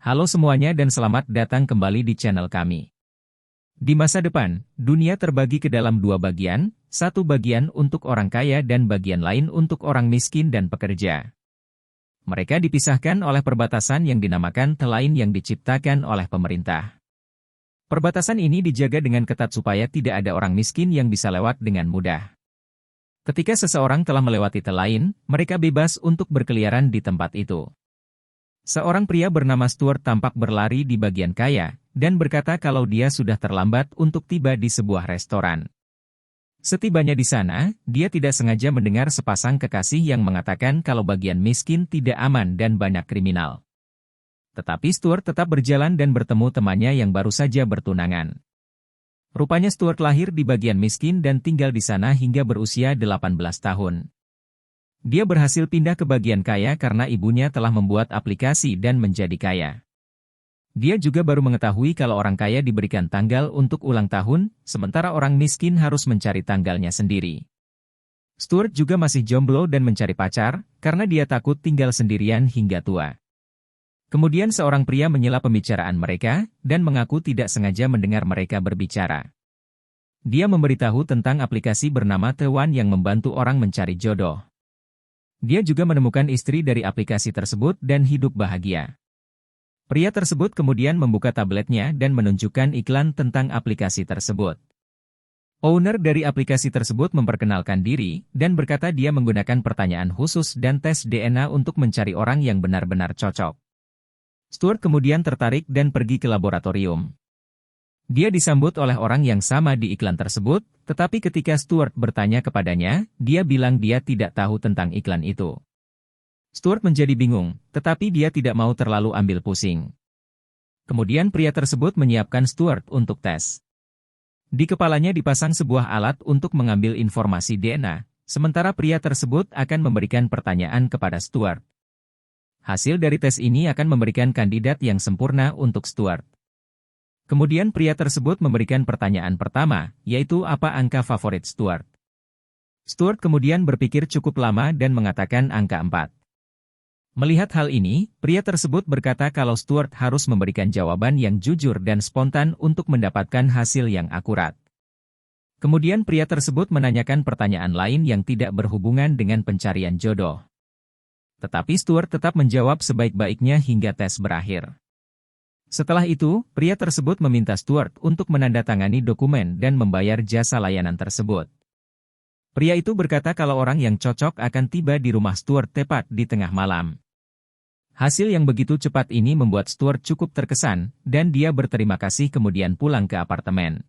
Halo semuanya dan selamat datang kembali di channel kami. Di masa depan, dunia terbagi ke dalam dua bagian, satu bagian untuk orang kaya dan bagian lain untuk orang miskin dan pekerja. Mereka dipisahkan oleh perbatasan yang dinamakan telain yang diciptakan oleh pemerintah. Perbatasan ini dijaga dengan ketat supaya tidak ada orang miskin yang bisa lewat dengan mudah. Ketika seseorang telah melewati telain, mereka bebas untuk berkeliaran di tempat itu. Seorang pria bernama Stuart tampak berlari di bagian kaya, dan berkata kalau dia sudah terlambat untuk tiba di sebuah restoran. Setibanya di sana, dia tidak sengaja mendengar sepasang kekasih yang mengatakan kalau bagian miskin tidak aman dan banyak kriminal. Tetapi Stuart tetap berjalan dan bertemu temannya yang baru saja bertunangan. Rupanya Stuart lahir di bagian miskin dan tinggal di sana hingga berusia 18 tahun. Dia berhasil pindah ke bagian kaya karena ibunya telah membuat aplikasi dan menjadi kaya. Dia juga baru mengetahui kalau orang kaya diberikan tanggal untuk ulang tahun, sementara orang miskin harus mencari tanggalnya sendiri. Stuart juga masih jomblo dan mencari pacar, karena dia takut tinggal sendirian hingga tua. Kemudian seorang pria menyela pembicaraan mereka, dan mengaku tidak sengaja mendengar mereka berbicara. Dia memberitahu tentang aplikasi bernama The One yang membantu orang mencari jodoh. Dia juga menemukan istri dari aplikasi tersebut dan hidup bahagia. Pria tersebut kemudian membuka tabletnya dan menunjukkan iklan tentang aplikasi tersebut. Owner dari aplikasi tersebut memperkenalkan diri, dan berkata dia menggunakan pertanyaan khusus dan tes DNA untuk mencari orang yang benar-benar cocok. Stuart kemudian tertarik dan pergi ke laboratorium. Dia disambut oleh orang yang sama di iklan tersebut, tetapi ketika Stuart bertanya kepadanya, dia bilang dia tidak tahu tentang iklan itu. Stuart menjadi bingung, tetapi dia tidak mau terlalu ambil pusing. Kemudian pria tersebut menyiapkan Stuart untuk tes. Di kepalanya dipasang sebuah alat untuk mengambil informasi DNA, sementara pria tersebut akan memberikan pertanyaan kepada Stuart. Hasil dari tes ini akan memberikan kandidat yang sempurna untuk Stuart. Kemudian pria tersebut memberikan pertanyaan pertama, yaitu apa angka favorit Stuart. Stuart kemudian berpikir cukup lama dan mengatakan angka 4. Melihat hal ini, pria tersebut berkata kalau Stuart harus memberikan jawaban yang jujur dan spontan untuk mendapatkan hasil yang akurat. Kemudian pria tersebut menanyakan pertanyaan lain yang tidak berhubungan dengan pencarian jodoh. Tetapi Stuart tetap menjawab sebaik-baiknya hingga tes berakhir. Setelah itu, pria tersebut meminta Stuart untuk menandatangani dokumen dan membayar jasa layanan tersebut. Pria itu berkata kalau orang yang cocok akan tiba di rumah Stuart tepat di tengah malam. Hasil yang begitu cepat ini membuat Stuart cukup terkesan, dan dia berterima kasih kemudian pulang ke apartemen.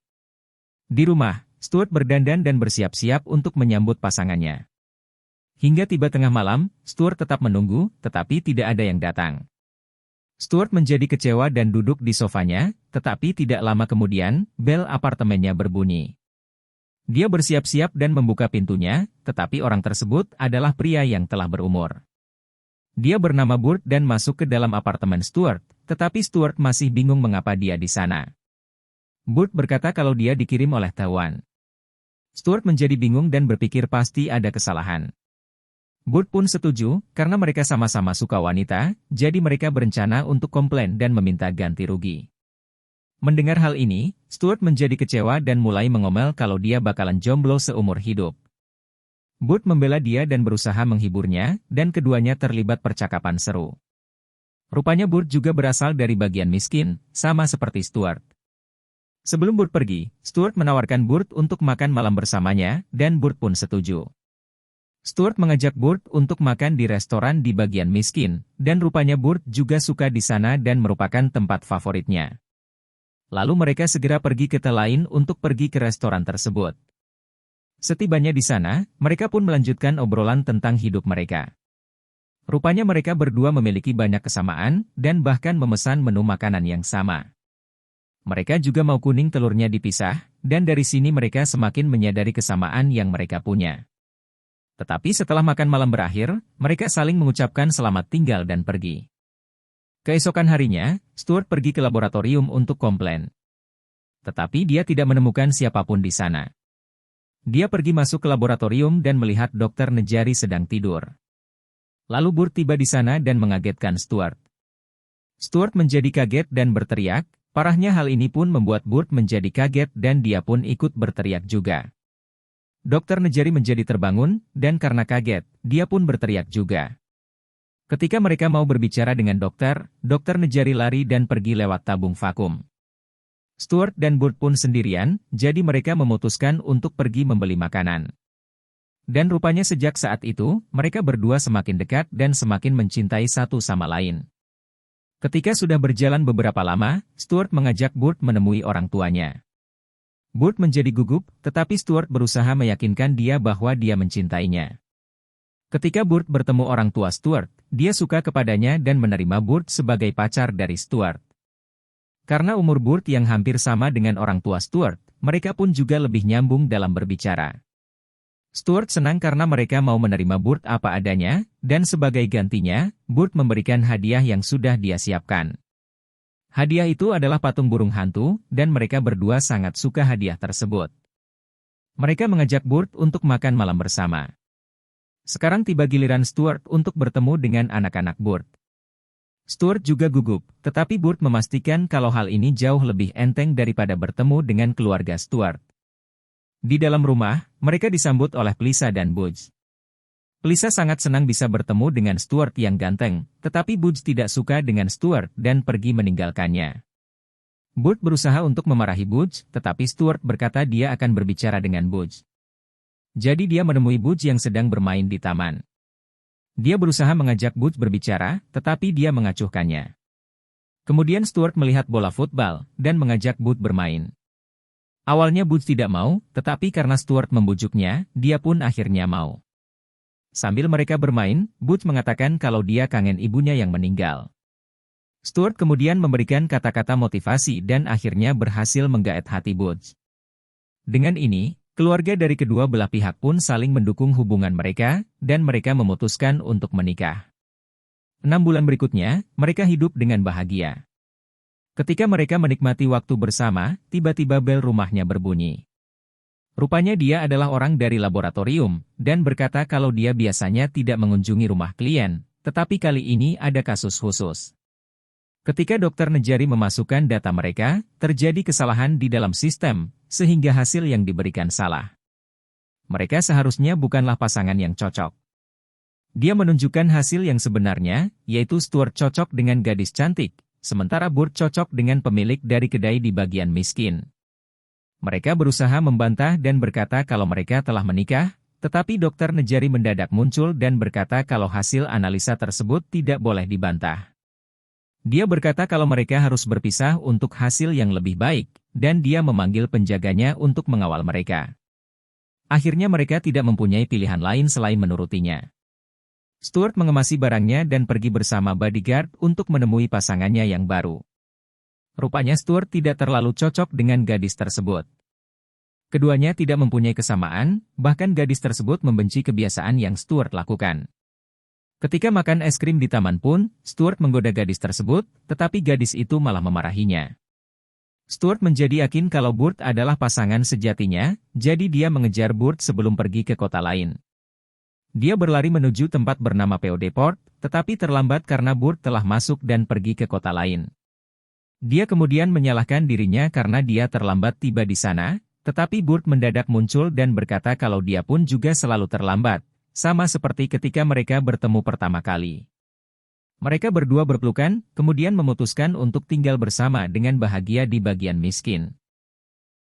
Di rumah, Stuart berdandan dan bersiap-siap untuk menyambut pasangannya. Hingga tiba tengah malam, Stuart tetap menunggu, tetapi tidak ada yang datang. Stuart menjadi kecewa dan duduk di sofanya, tetapi tidak lama kemudian, bel apartemennya berbunyi. Dia bersiap-siap dan membuka pintunya, tetapi orang tersebut adalah pria yang telah berumur. Dia bernama Burt dan masuk ke dalam apartemen Stuart, tetapi Stuart masih bingung mengapa dia di sana. Burt berkata kalau dia dikirim oleh The One. Stuart menjadi bingung dan berpikir pasti ada kesalahan. Burt pun setuju, karena mereka sama-sama suka wanita, jadi mereka berencana untuk komplain dan meminta ganti rugi. Mendengar hal ini, Stuart menjadi kecewa dan mulai mengomel kalau dia bakalan jomblo seumur hidup. Burt membela dia dan berusaha menghiburnya, dan keduanya terlibat percakapan seru. Rupanya Burt juga berasal dari bagian miskin, sama seperti Stuart. Sebelum Burt pergi, Stuart menawarkan Burt untuk makan malam bersamanya, dan Burt pun setuju. Stuart mengajak Burt untuk makan di restoran di bagian miskin, dan rupanya Burt juga suka di sana dan merupakan tempat favoritnya. Lalu mereka segera pergi ke telain untuk pergi ke restoran tersebut. Setibanya di sana, mereka pun melanjutkan obrolan tentang hidup mereka. Rupanya mereka berdua memiliki banyak kesamaan, dan bahkan memesan menu makanan yang sama. Mereka juga mau kuning telurnya dipisah, dan dari sini mereka semakin menyadari kesamaan yang mereka punya. Tetapi setelah makan malam berakhir, mereka saling mengucapkan selamat tinggal dan pergi. Keesokan harinya, Stuart pergi ke laboratorium untuk komplain. Tetapi dia tidak menemukan siapapun di sana. Dia pergi masuk ke laboratorium dan melihat Dr. Nejari sedang tidur. Lalu Burt tiba di sana dan mengagetkan Stuart. Stuart menjadi kaget dan berteriak, parahnya hal ini pun membuat Burt menjadi kaget dan dia pun ikut berteriak juga. Dokter Nejari menjadi terbangun, dan karena kaget, dia pun berteriak juga. Ketika mereka mau berbicara dengan dokter, Dokter Nejari lari dan pergi lewat tabung vakum. Stuart dan Burt pun sendirian, jadi mereka memutuskan untuk pergi membeli makanan. Dan rupanya sejak saat itu, mereka berdua semakin dekat dan semakin mencintai satu sama lain. Ketika sudah berjalan beberapa lama, Stuart mengajak Burt menemui orang tuanya. Burt menjadi gugup, tetapi Stuart berusaha meyakinkan dia bahwa dia mencintainya. Ketika Burt bertemu orang tua Stuart, dia suka kepadanya dan menerima Burt sebagai pacar dari Stuart. Karena umur Burt yang hampir sama dengan orang tua Stuart, mereka pun juga lebih nyambung dalam berbicara. Stuart senang karena mereka mau menerima Burt apa adanya, dan sebagai gantinya, Burt memberikan hadiah yang sudah dia siapkan. Hadiah itu adalah patung burung hantu, dan mereka berdua sangat suka hadiah tersebut. Mereka mengajak Burt untuk makan malam bersama. Sekarang tiba giliran Stuart untuk bertemu dengan anak-anak Burt. Stuart juga gugup, tetapi Burt memastikan kalau hal ini jauh lebih enteng daripada bertemu dengan keluarga Stuart. Di dalam rumah, mereka disambut oleh Pleasant dan Budge. Pleasant sangat senang bisa bertemu dengan Stuart yang ganteng, tetapi Budge tidak suka dengan Stuart dan pergi meninggalkannya. Burt berusaha untuk memarahi Budge, tetapi Stuart berkata dia akan berbicara dengan Budge. Jadi dia menemui Budge yang sedang bermain di taman. Dia berusaha mengajak Budge berbicara, tetapi dia mengacuhkannya. Kemudian Stuart melihat bola futbal, dan mengajak Budge bermain. Awalnya Budge tidak mau, tetapi karena Stuart membujuknya, dia pun akhirnya mau. Sambil mereka bermain, Budge mengatakan kalau dia kangen ibunya yang meninggal. Stuart kemudian memberikan kata-kata motivasi dan akhirnya berhasil menggaet hati Budge. Dengan ini, keluarga dari kedua belah pihak pun saling mendukung hubungan mereka, dan mereka memutuskan untuk menikah. 6 bulan berikutnya, mereka hidup dengan bahagia. Ketika mereka menikmati waktu bersama, tiba-tiba bel rumahnya berbunyi. Rupanya dia adalah orang dari laboratorium, dan berkata kalau dia biasanya tidak mengunjungi rumah klien, tetapi kali ini ada kasus khusus. Ketika Dokter Nejari memasukkan data mereka, terjadi kesalahan di dalam sistem, sehingga hasil yang diberikan salah. Mereka seharusnya bukanlah pasangan yang cocok. Dia menunjukkan hasil yang sebenarnya, yaitu Stuart cocok dengan gadis cantik, sementara Burt cocok dengan pemilik dari kedai di bagian miskin. Mereka berusaha membantah dan berkata kalau mereka telah menikah, tetapi Dokter Nejari mendadak muncul dan berkata kalau hasil analisa tersebut tidak boleh dibantah. Dia berkata kalau mereka harus berpisah untuk hasil yang lebih baik, dan dia memanggil penjaganya untuk mengawal mereka. Akhirnya mereka tidak mempunyai pilihan lain selain menurutinya. Stuart mengemasi barangnya dan pergi bersama bodyguard untuk menemui pasangannya yang baru. Rupanya Stuart tidak terlalu cocok dengan gadis tersebut. Keduanya tidak mempunyai kesamaan, bahkan gadis tersebut membenci kebiasaan yang Stuart lakukan. Ketika makan es krim di taman pun, Stuart menggoda gadis tersebut, tetapi gadis itu malah memarahinya. Stuart menjadi yakin kalau Burt adalah pasangan sejatinya, jadi dia mengejar Burt sebelum pergi ke kota lain. Dia berlari menuju tempat bernama POD Port, tetapi terlambat karena Burt telah masuk dan pergi ke kota lain. Dia kemudian menyalahkan dirinya karena dia terlambat tiba di sana, tetapi Burt mendadak muncul dan berkata kalau dia pun juga selalu terlambat. Sama seperti ketika mereka bertemu pertama kali. Mereka berdua berpelukan, kemudian memutuskan untuk tinggal bersama dengan bahagia di bagian miskin.